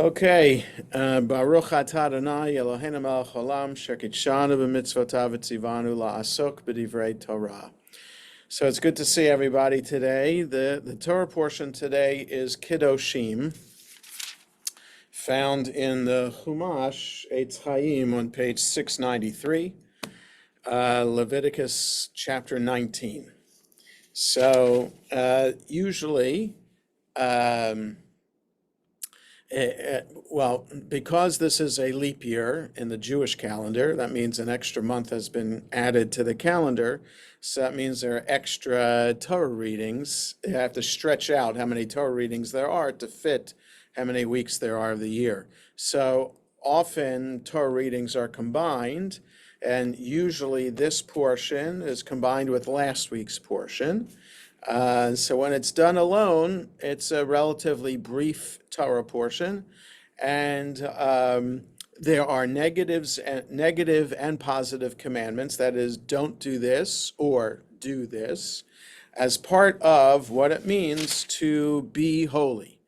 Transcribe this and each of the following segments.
Okay, Baruch atah Adonai Eloheinu melech haolam shekidshanu b'mitzvotav v'tzivanu la'asok b'divrei Torah. So it's good to see everybody today. The Torah portion today is Kedoshim, found in the Chumash Eitz Chaim on page 693, Leviticus chapter 19. So usually, because this is a leap year in the Jewish calendar, that means an extra month has been added to the calendar. So that means there are extra Torah readings. You have to stretch out how many Torah readings there are to fit how many weeks there are of the year. So often Torah readings are combined, and usually this portion is combined with last week's portion. So when it's done alone, it's a relatively brief Torah portion, and there are negative and positive commandments. That is, don't do this or do this, as part of what it means to be holy.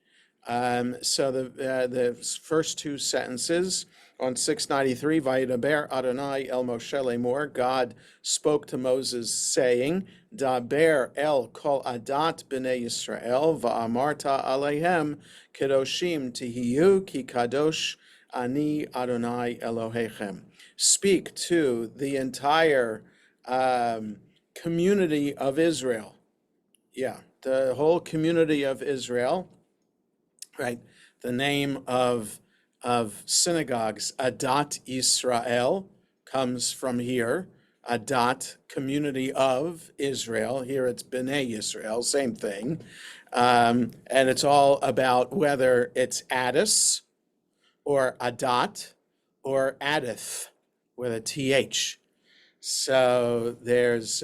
So the first two sentences on 693, Vayidaber Adonai el Moshe lemor, God spoke to Moses saying, Daber el kol adat b'nei Yisrael, va'amarta aleihem kedoshim tihiyu ki kadosh ani Adonai Elohechem. Speak to the entire community of Israel. Yeah, the whole community of Israel, right? The name of synagogues, Adat Yisrael, comes from here. Adat, community of Israel. Here it's B'nai Yisrael, same thing. And it's all about whether it's Addis or Adat or Adith with a TH. So there's,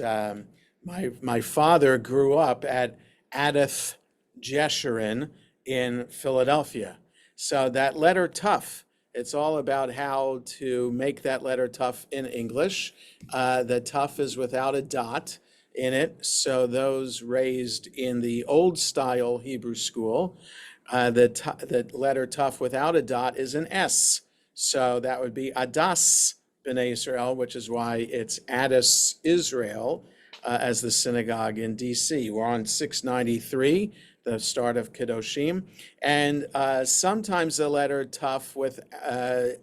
my father grew up at Adith Jeshurun in Philadelphia. So that letter tough, it's all about how to make that letter tough in English. The tough is without a dot in it. So those raised in the old style Hebrew school, the letter tough without a dot is an S. So that would be Adas B'nai Israel, which is why it's Addis Israel as the synagogue in DC. We're on 693. The start of Kedoshim, and sometimes the letter tough with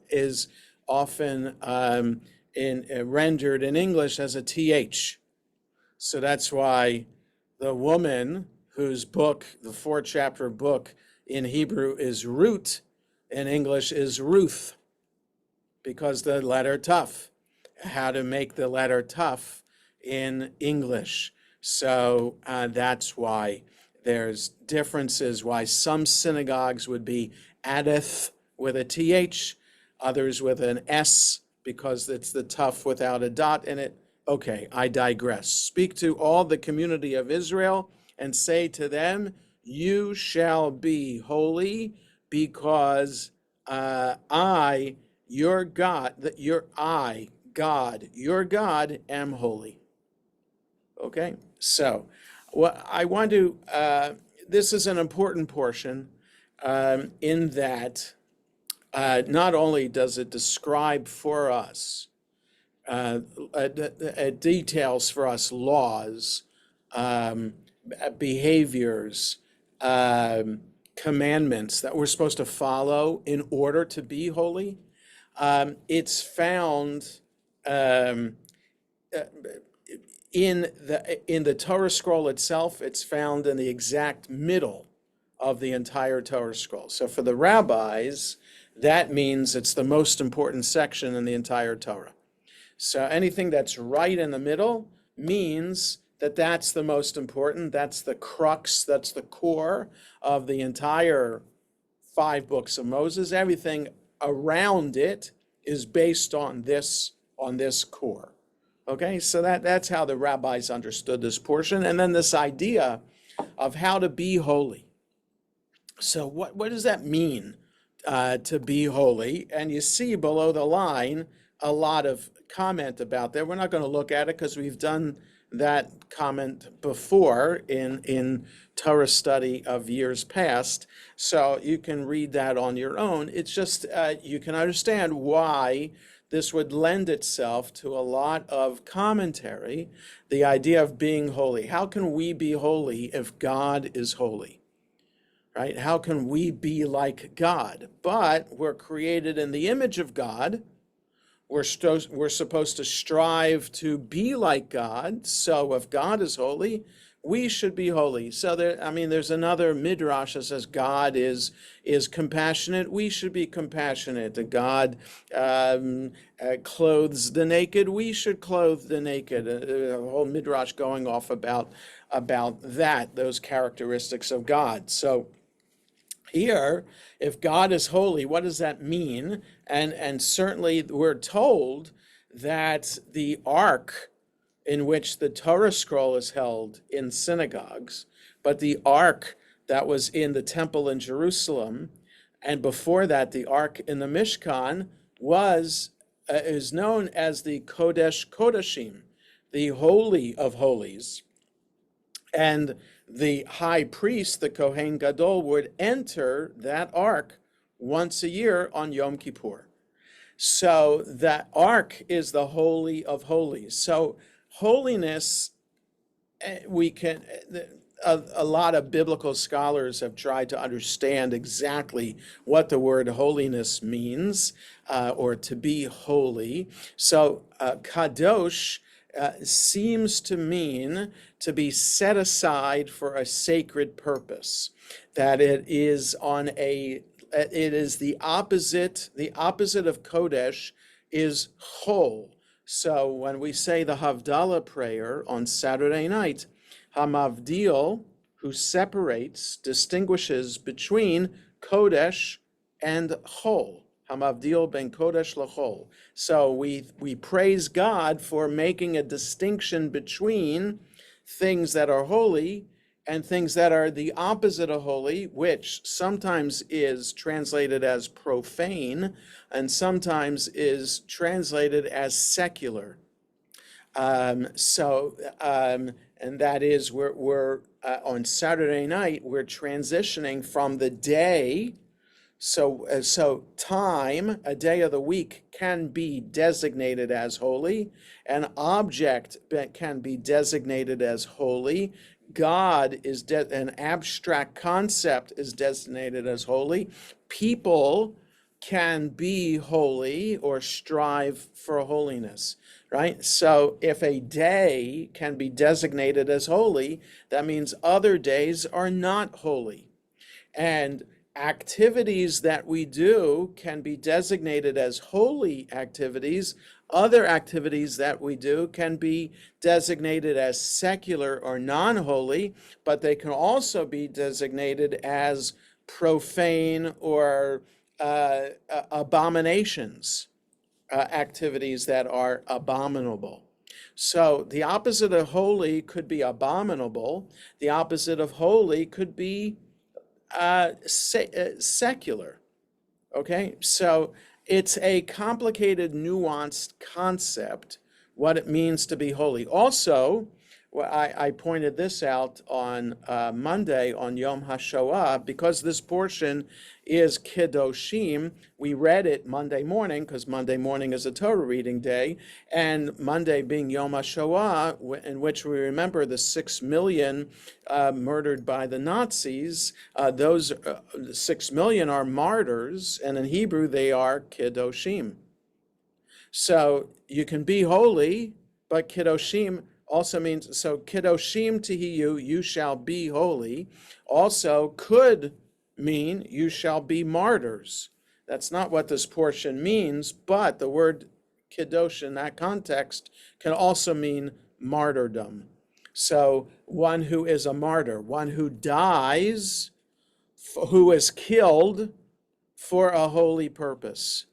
is often rendered in English as a th. So that's why the woman whose book, the 4-chapter book in Hebrew is Ruth, in English is Ruth, because the letter tough. How to make the letter tough in English. So that's why there's differences, why some synagogues would be Adith with a TH, others with an S, because it's the tough without a dot in it. Okay, I digress. Speak to all the community of Israel and say to them, you shall be holy because I, your God, God, your God, am holy. Okay, so I want to, this is an important portion in that not only does it describe for us, it details for us laws, behaviors, commandments that we're supposed to follow in order to be holy. It's found in the Torah scroll itself. It's found in the exact middle of the entire Torah scroll. So for the rabbis, that means it's the most important section in the entire Torah. So anything that's right in the middle means that that's the most important. That's the crux, that's the core of the entire 5 books of Moses. Everything around it is based on this core. Okay, so that's how the rabbis understood this portion. And then this idea of how to be holy. So what does that mean to be holy? And you see below the line a lot of comment about that. We're not going to look at it because we've done that comment before in Torah study of years past, so you can read that on your own. It's just you can understand why this would lend itself to a lot of commentary, the idea of being holy. How can we be holy if God is holy? Right? How can we be like God? But we're created in the image of God. We're supposed to strive to be like God. So if God is holy, we should be holy. So there's another midrash that says God is compassionate. We should be compassionate. God clothes the naked. We should clothe the naked. A whole midrash going off about that, those characteristics of God. So here, if God is holy, what does that mean? And certainly we're told that the ark in which the Torah scroll is held in synagogues, but the ark that was in the temple in Jerusalem, and before that, the ark in the Mishkan is known as the Kodesh Kodashim, the Holy of Holies. And the high priest, the Kohen Gadol, would enter that ark once a year on Yom Kippur. So that ark is the Holy of Holies. So holiness, a lot of biblical scholars have tried to understand exactly what the word holiness means, or to be holy. So kadosh seems to mean to be set aside for a sacred purpose, that it is the opposite of kodesh is chol. So when we say the Havdalah prayer on Saturday night, Hamavdil, who distinguishes between kodesh and chol. Hamavdil ben kodesh lachol. So we praise God for making a distinction between things that are holy and things that are the opposite of holy, which sometimes is translated as profane and sometimes is translated as secular. And that is, we're on Saturday night, we're transitioning from the day. So time, a day of the week, can be designated as holy. An object can be designated as holy. God is an abstract concept is designated as holy. People can be holy or strive for holiness, right? So if a day can be designated as holy, that means other days are not holy. And activities that we do can be designated as holy activities. Other activities that we do can be designated as secular or non-holy, but they can also be designated as profane or abominations, activities that are abominable. So the opposite of holy could be abominable. The opposite of holy could be secular. Okay, so it's a complicated, nuanced concept, what it means to be holy. Also, I pointed this out on Monday on Yom HaShoah, because this portion is Kedoshim. We read it Monday morning, because Monday morning is a Torah reading day, and Monday being Yom HaShoah, in which we remember the 6 million murdered by the Nazis. Those 6 million are martyrs, and in Hebrew they are Kedoshim. So you can be holy, but Kedoshim also means, so Kedoshim Tihiyu, you shall be holy, also could mean you shall be martyrs. That's not what this portion means, but the word Kedosh in that context can also mean martyrdom. So one who is a martyr, one who dies, who is killed for a holy purpose.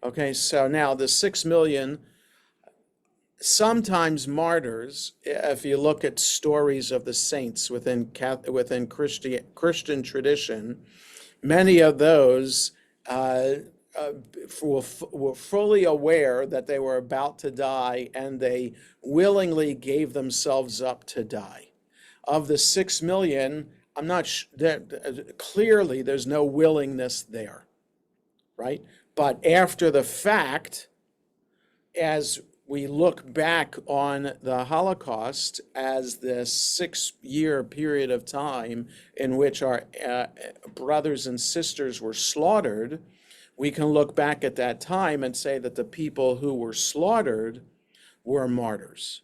Okay, so now the 6 million, sometimes martyrs, if you look at stories of the saints within Christian tradition, many of those were fully aware that they were about to die, and they willingly gave themselves up to die. Of the 6 million, I'm not clearly there's no willingness there, right? But after the fact, as we look back on the Holocaust as this 6-year period of time in which our brothers and sisters were slaughtered, we can look back at that time and say that the people who were slaughtered were martyrs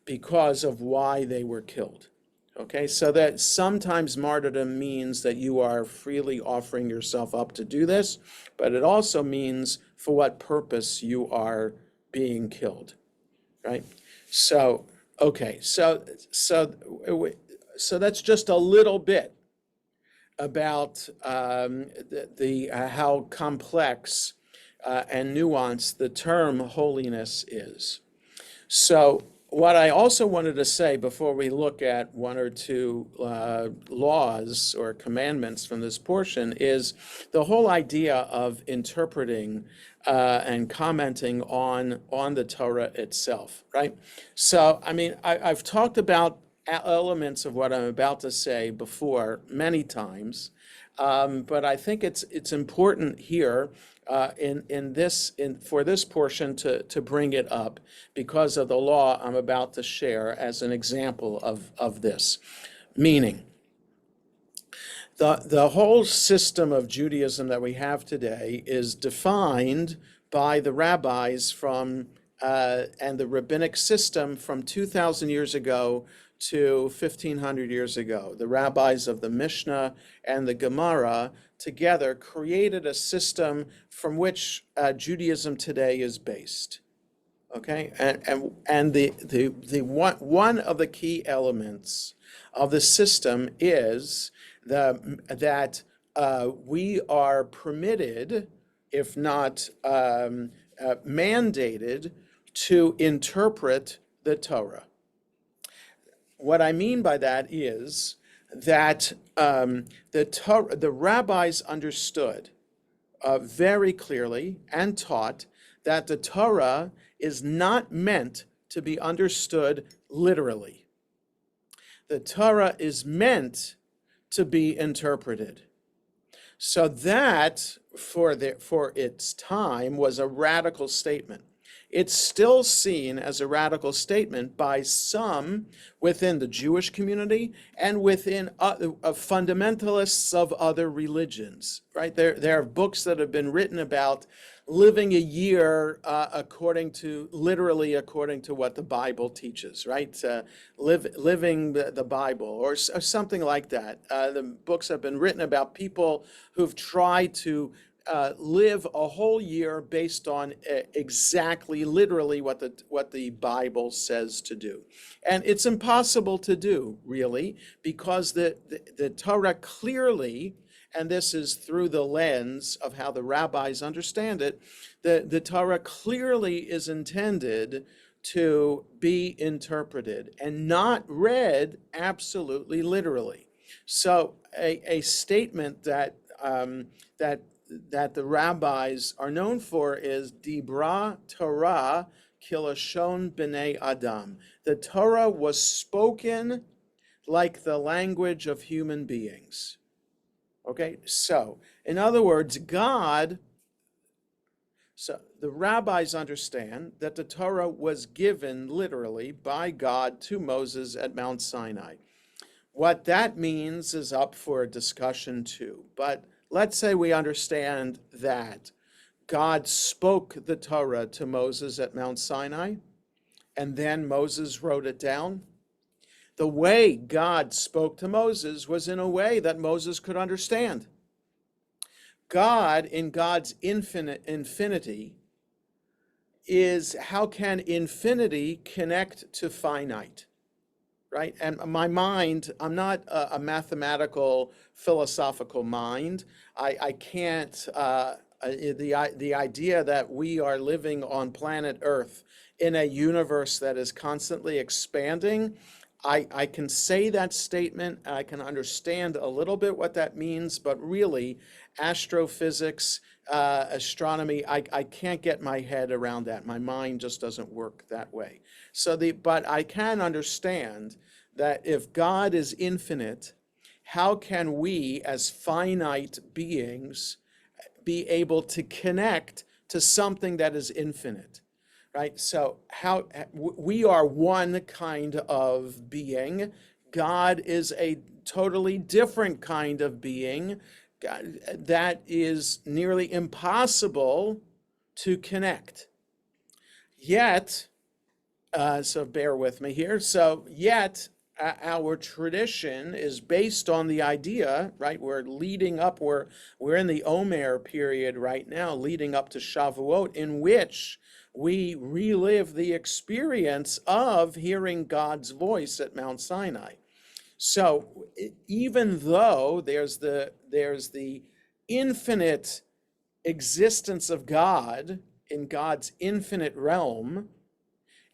because of why they were killed. Okay, so that sometimes martyrdom means that you are freely offering yourself up to do this, but it also means for what purpose you are being killed, right? So, okay, so that's just a little bit about how complex and nuanced the term holiness is. So what I also wanted to say before we look at one or two laws or commandments from this portion is the whole idea of interpreting and commenting on the Torah itself, right? So, I mean, I've talked about elements of what I'm about to say before many times, but I think it's important here for this portion to bring it up because of the law I'm about to share as an example of this. Meaning, the whole system of Judaism that we have today is defined by the rabbis from and the rabbinic system from 2,000 years ago to 1,500 years ago. The rabbis of the Mishnah and the Gemara together created a system from which Judaism today is based. Okay, and the one of the key elements of the system is that we are permitted, if not mandated, to interpret the Torah. What I mean by that is that the rabbis understood very clearly and taught that the Torah is not meant to be understood literally. The Torah is meant to be interpreted. So that, for its time, was a radical statement. It's still seen as a radical statement by some within the Jewish community and within fundamentalists of other religions, right? There are books that have been written about living a year literally according to what the Bible teaches, right? Living the Bible or something like that. The books have been written about people who've tried to live a whole year based on exactly, literally what the Bible says to do. And it's impossible to do, really, because the Torah clearly, and this is through the lens of how the rabbis understand it, the Torah clearly is intended to be interpreted and not read absolutely literally. So a statement that the rabbis are known for is Dibra Torah Kilashon B'nei Adam. The Torah was spoken like the language of human beings. Okay, so in other words, so the rabbis understand that the Torah was given literally by God to Moses at Mount Sinai. What that means is up for a discussion too, but let's say we understand that God spoke the Torah to Moses at Mount Sinai, and then Moses wrote it down. The way God spoke to Moses was in a way that Moses could understand. God, in God's infinity, is how can infinity connect to finite? Right? And my mind, I'm not a mathematical, philosophical mind. I can't, the idea that we are living on planet Earth in a universe that is constantly expanding, I can say that statement, I can understand a little bit what that means, but really, astrophysics, astronomy, I can't get my head around that. My mind just doesn't work that way. But I can understand that if God is infinite, how can we as finite beings be able to connect to something that is infinite? Right? So we are one kind of being. God is a totally different kind of being. That is nearly impossible to connect. Yet, so bear with me here. Yet our tradition is based on the idea, right? We're leading up, we're in the Omer period right now, leading up to Shavuot, in which we relive the experience of hearing God's voice at Mount Sinai. So even though there's the infinite existence of God in God's infinite realm,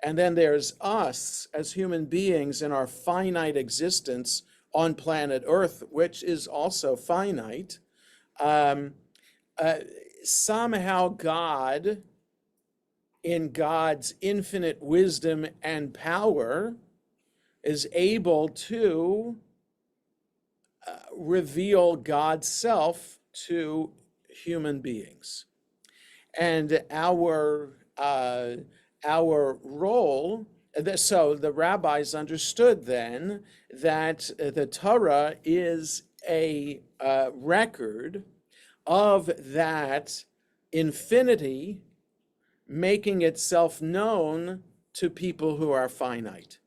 and then there's us as human beings in our finite existence on planet Earth, which is also finite. Somehow God, in God's infinite wisdom and power, is able to reveal God's self to human beings. And our role, so the rabbis understood then that the Torah is a record of that infinity making itself known to people who are finite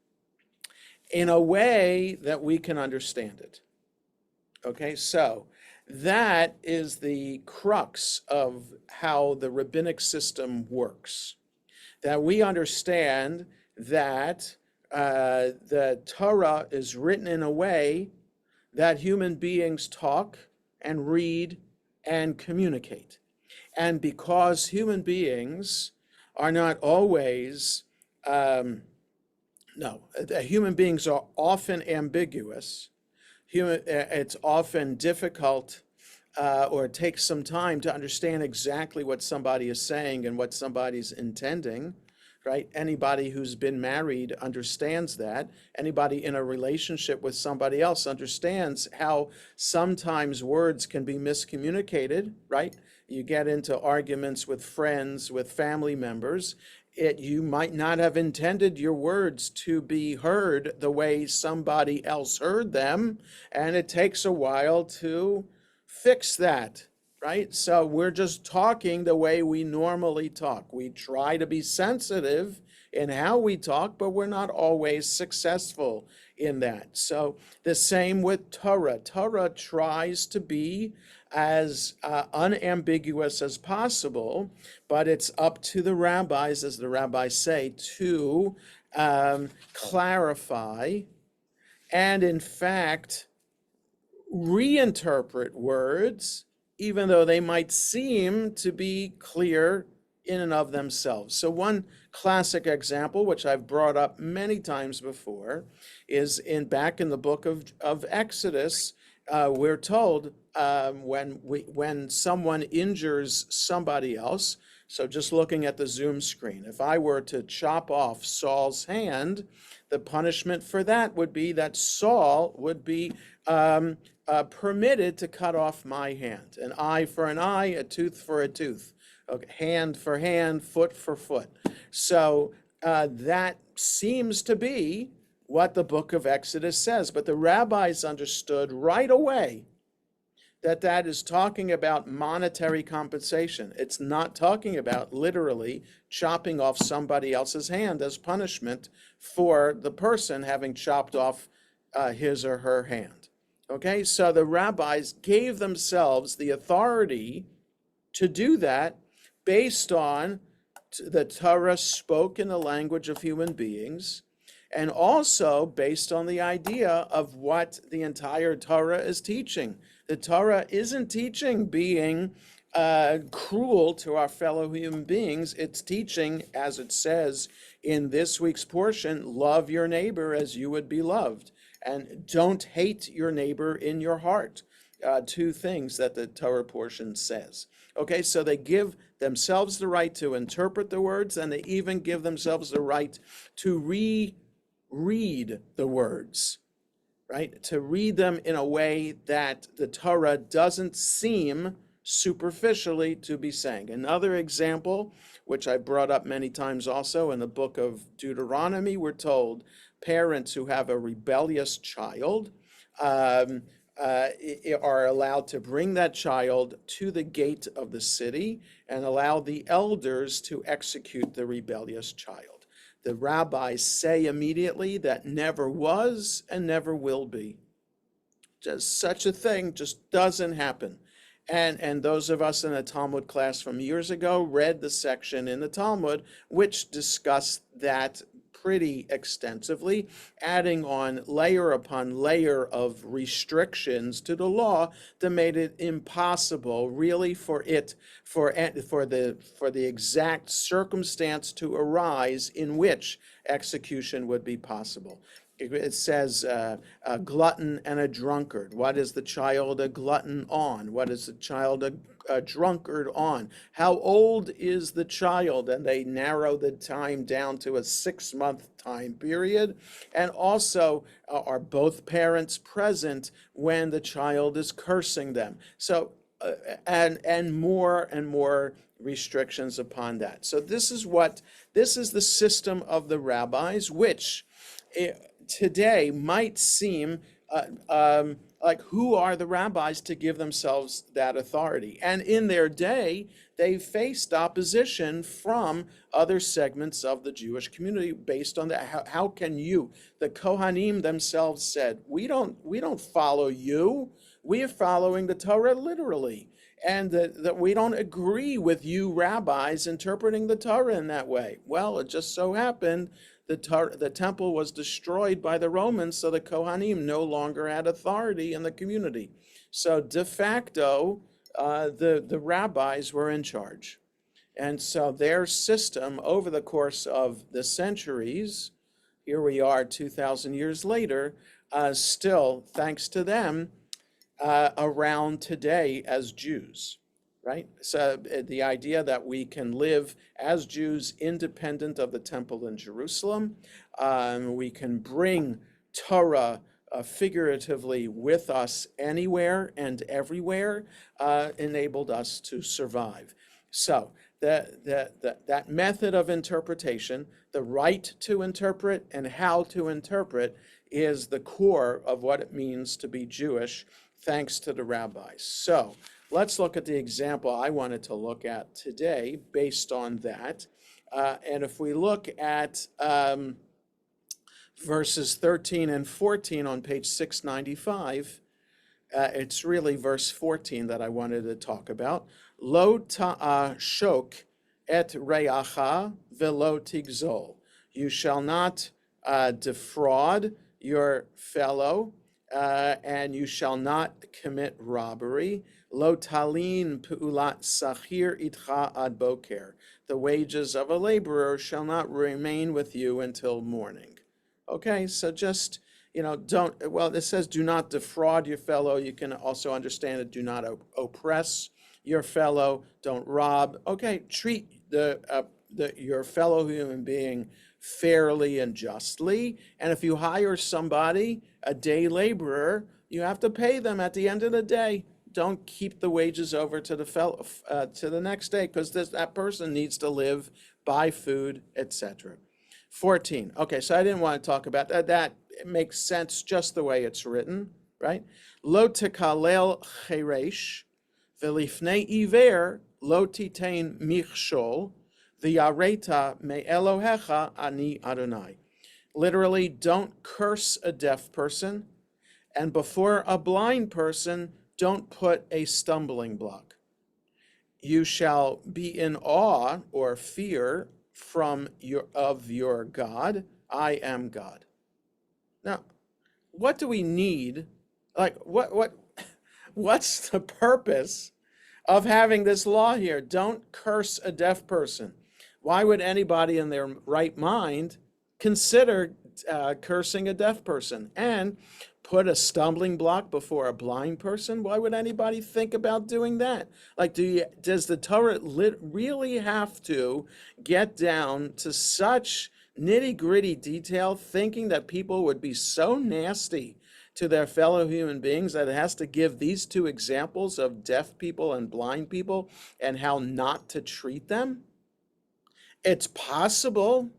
in a way that we can understand it. Okay, so that is the crux of how the rabbinic system works. That we understand that the Torah is written in a way that human beings talk and read and communicate. And because human beings are not always, human beings are often ambiguous. It's often difficult or it takes some time to understand exactly what somebody is saying and what somebody's intending, right? Anybody who's been married understands that. Anybody in a relationship with somebody else understands how sometimes words can be miscommunicated, right? You get into arguments with friends, with family members. You might not have intended your words to be heard the way somebody else heard them, and it takes a while to fix that, right? So we're just talking the way we normally talk. We try to be sensitive in how we talk, but we're not always successful in that. So the same with Torah. Torah tries to be as unambiguous as possible, but it's up to the rabbis, as the rabbis say, to clarify and, in fact, reinterpret words, even though they might seem to be clear in and of themselves. So one classic example, which I've brought up many times before, is back in the book of Exodus. We're told when someone injures somebody else, so just looking at the Zoom screen, if I were to chop off Saul's hand, the punishment for that would be that Saul would be permitted to cut off my hand. An eye for an eye, a tooth for a tooth, okay, hand for hand, foot for foot. So that seems to be what the book of Exodus says. But the rabbis understood right away that is talking about monetary compensation. It's not talking about literally chopping off somebody else's hand as punishment for the person having chopped off his or her hand. Okay, so the rabbis gave themselves the authority to do that based on the Torah spoke in the language of human beings, and also based on the idea of what the entire Torah is teaching. The Torah isn't teaching being cruel to our fellow human beings. It's teaching, as it says in this week's portion, love your neighbor as you would be loved, and don't hate your neighbor in your heart. Two things that the Torah portion says. Okay, so they give themselves the right to interpret the words, and they even give themselves the right to reread the words, right? To read them in a way that the Torah doesn't seem superficially to be saying. Another example, which I brought up many times also in the book of Deuteronomy, we're told parents who have a rebellious child are allowed to bring that child to the gate of the city and allow the elders to execute the rebellious child. The rabbis say immediately that never was and never will be. Just such a thing just doesn't happen. And those of us in a Talmud class from years ago read the section in the Talmud which discussed that pretty extensively, adding on layer upon layer of restrictions to the law that made it impossible really for the exact circumstance to arise in which execution would be possible. It says a glutton and a drunkard. What is the child a glutton on? What is the child a drunkard on? How old is the child? And they narrow the time down to a 6-month time period. And also, are both parents present when the child is cursing them? So, and more restrictions upon that. So this is the system of the rabbis, which today might seem like, who are the rabbis to give themselves that authority? And in their day, they faced opposition from other segments of the Jewish community based on that. How can you? The Kohanim themselves said, we don't follow you. We are following the Torah literally. And that we don't agree with you rabbis interpreting the Torah in that way. Well, it just so happened the temple was destroyed by the Romans, so the Kohanim no longer had authority in the community. So de facto, the rabbis were in charge. And so their system over the course of the centuries, here we are 2,000 years later, still, thanks to them, around today as Jews. Right? So the idea that we can live as Jews independent of the temple in Jerusalem, we can bring Torah figuratively with us anywhere and everywhere, enabled us to survive. So that method of interpretation, the right to interpret and how to interpret, is the core of what it means to be Jewish, thanks to the rabbis. So let's look at the example I wanted to look at today based on that. And if we look at verses 13 and 14 on page 695, it's really verse 14 that I wanted to talk about. Lo ta'ashok et re'acha velo tigzol. You shall not defraud your fellow, and you shall not commit robbery. Lo talin pu'ulat sachir itcha ad boker. The wages of a laborer shall not remain with you until morning. Okay, so just, it says do not defraud your fellow. You can also understand it, do not oppress your fellow, don't rob. Okay, treat your fellow human being fairly and justly. And if you hire somebody, a day laborer, you have to pay them at the end of the day. Don't keep the wages over to the next day, because that person needs to live, buy food, etc. 14. Okay, so I didn't want to talk about that. That makes sense just the way it's written, right? Lo tekalel cheresh velifnei iver lo titain michshol v'yareta me Elohecha ani Adonai. Literally, don't curse a deaf person, and before a blind person, don't put a stumbling block. You shall be in awe or fear of your God. I am God. Now, what do we need? Like, what's the purpose of having this law here. Don't curse a deaf person. Why would anybody in their right mind consider cursing a deaf person? And put a stumbling block before a blind person? Why would anybody think about doing that? Like, does the Torah really have to get down to such nitty-gritty detail, thinking that people would be so nasty to their fellow human beings that it has to give these two examples of deaf people and blind people and how not to treat them? It's possible,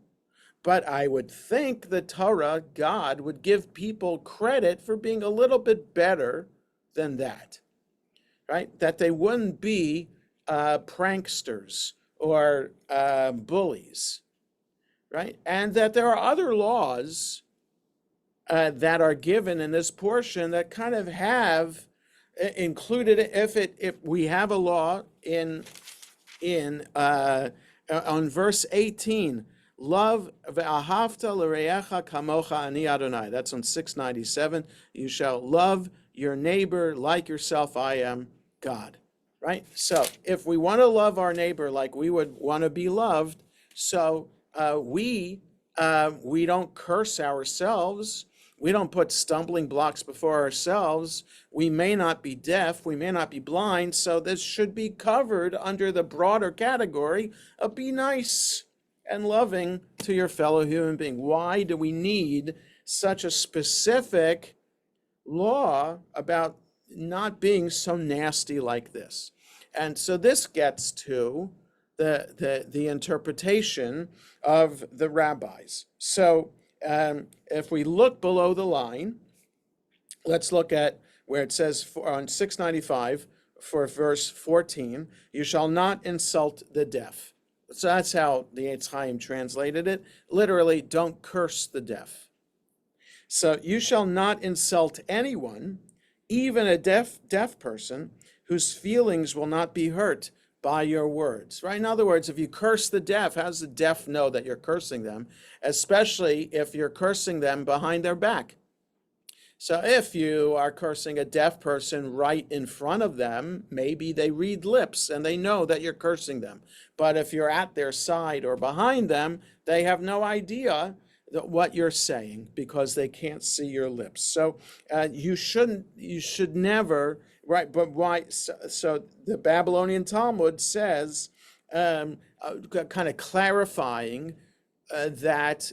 but I would think the Torah, God, would give people credit for being a little bit better than that, right? That they wouldn't be pranksters or bullies, right? And that there are other laws that are given in this portion that kind of have included, if we have a law on verse 18, love ve'ahavta l'reacha kamocha ani Adonai. That's on 697. You shall love your neighbor like yourself. I am God. Right? So if we want to love our neighbor like we would want to be loved, so we don't curse ourselves. We don't put stumbling blocks before ourselves. We may not be deaf. We may not be blind. So this should be covered under the broader category of be nice and loving to your fellow human being. Why do we need such a specific law about not being so nasty like this? And so this gets to the interpretation of the rabbis. So if we look below the line, let's look at where it says on 695 for verse 14, you shall not insult the deaf. So that's how the Eitz Chaim translated it. Literally, don't curse the deaf. So you shall not insult anyone, even a deaf person, whose feelings will not be hurt by your words, right? In other words, if you curse the deaf, how does the deaf know that you're cursing them? Especially if you're cursing them behind their back. So if you are cursing a deaf person right in front of them, maybe they read lips and they know that you're cursing them. But if you're at their side or behind them, they have no idea what you're saying because they can't see your lips. So you should never, right? But why? So the Babylonian Talmud says, kind of clarifying that,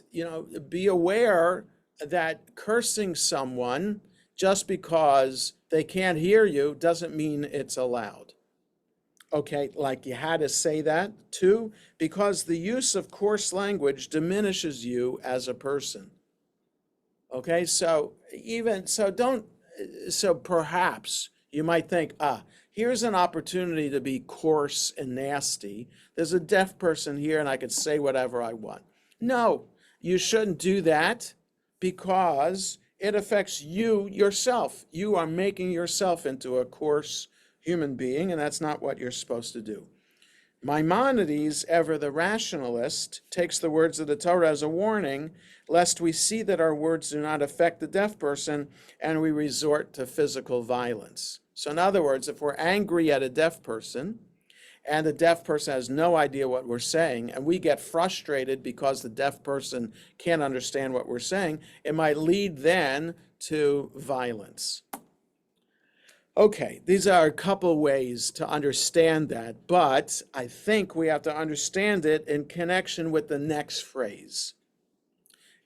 be aware that cursing someone just because they can't hear you doesn't mean it's allowed. Okay, like you had to say that too, because the use of coarse language diminishes you as a person. Okay, so perhaps you might think, here's an opportunity to be coarse and nasty. There's a deaf person here and I could say whatever I want. No, you shouldn't do that because it affects you yourself. You are making yourself into a coarse human being, and that's not what you're supposed to do. Maimonides, ever the rationalist, takes the words of the Torah as a warning, lest we see that our words do not affect the deaf person and we resort to physical violence. So in other words, if we're angry at a deaf person and the deaf person has no idea what we're saying and we get frustrated because the deaf person can't understand what we're saying, it might lead then to violence. Okay, these are a couple ways to understand that, but I think we have to understand it in connection with the next phrase.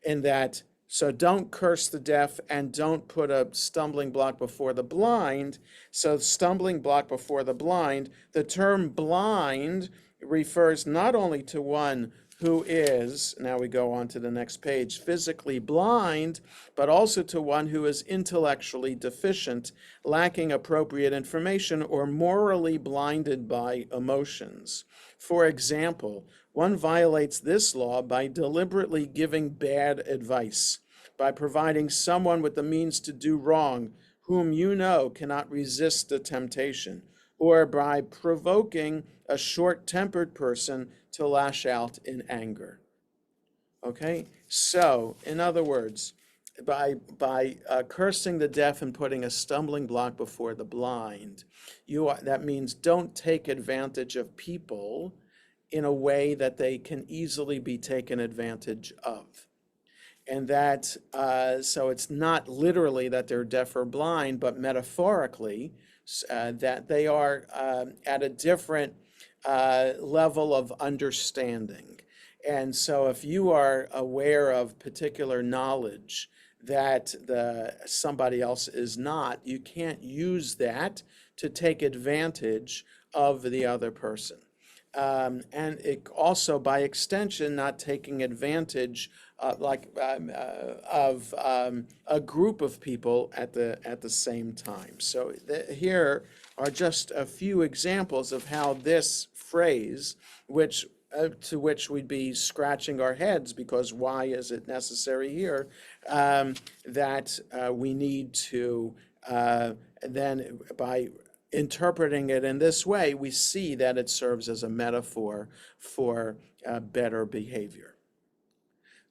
In that, so don't curse the deaf and don't put a stumbling block before the blind. So stumbling block before the blind, the term blind refers not only to one who is, now we go on to the next page, physically blind, but also to one who is intellectually deficient, lacking appropriate information, or morally blinded by emotions. For example, one violates this law by deliberately giving bad advice, by providing someone with the means to do wrong, whom you know cannot resist the temptation, or by provoking a short-tempered person to lash out in anger. Okay, so in other words, by cursing the deaf and putting a stumbling block before the blind, that means don't take advantage of people in a way that they can easily be taken advantage of. And that, so it's not literally that they're deaf or blind, but metaphorically, that they are at a different level of understanding. And so if you are aware of particular knowledge that somebody else is not, you can't use that to take advantage of the other person. And it also, by extension, not taking advantage of a group of people at the same time. So here are just a few examples of how this phrase, which to which we'd be scratching our heads because why is it necessary here? That we need to then by interpreting it in this way, we see that it serves as a metaphor for better behavior.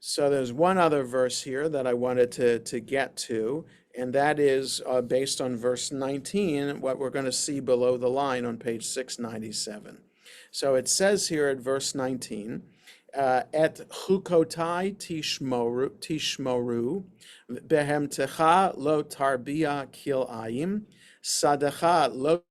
So there's one other verse here that I wanted to get to, and that is based on verse 19, what we're going to see below the line on page 697. So it says here at verse 19, Et chukotai tishmoru, behemtecha lo tarbia kilayim, sadecha lo